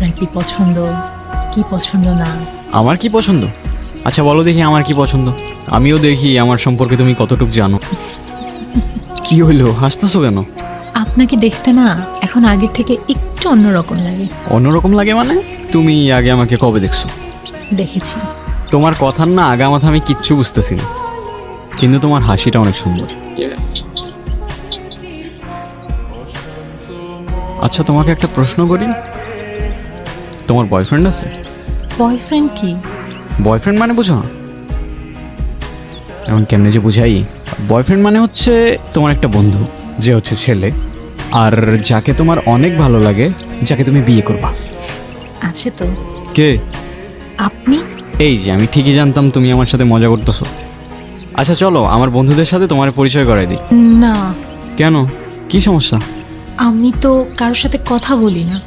আপনার কি পছন্দ কি পছন্দ না। আমার কি পছন্দ? আচ্ছা বলো দেখি আমার কি পছন্দ, আমিও দেখি আমার সম্পর্কে তুমি কতটুকু জানো। কি হইলো, হাসতেছো কেন? আপনাকে দেখতে না এখন আগের থেকে একটু অন্যরকম লাগে। অন্যরকম লাগে মানে? তুমি আগে আমাকে কবে দেখছো? দেখেছি। তোমার কথার না আগা মাথা আমি কিচ্ছু বুঝতেছি না, কিন্তু তোমার হাসিটা অনেক সুন্দর। আচ্ছা তোমাকে একটা প্রশ্ন করি, তোমার বয়ফ্রেন্ড আছে? বয়ফ্রেন্ড কি? বয়ফ্রেন্ড মানে বুঝো না? এমন কেমনে যে বুঝাই, বয়ফ্রেন্ড মানে হচ্ছে তোমার একটা বন্ধু যে হচ্ছে ছেলে, আর যাকে তোমার অনেক ভালো লাগে, যাকে তুমি বিয়ে করবা। আছে তো। কে? আপনি? এই যে আমি ঠিকই জানতাম তুমি আমার সাথে মজা করতেছো। আচ্ছা চলো আমার বন্ধুদের সাথে তোমার পরিচয় করাই দিই। না, কেন, কি সমস্যা? আমি তো কারোর সাথে কথা বলি না।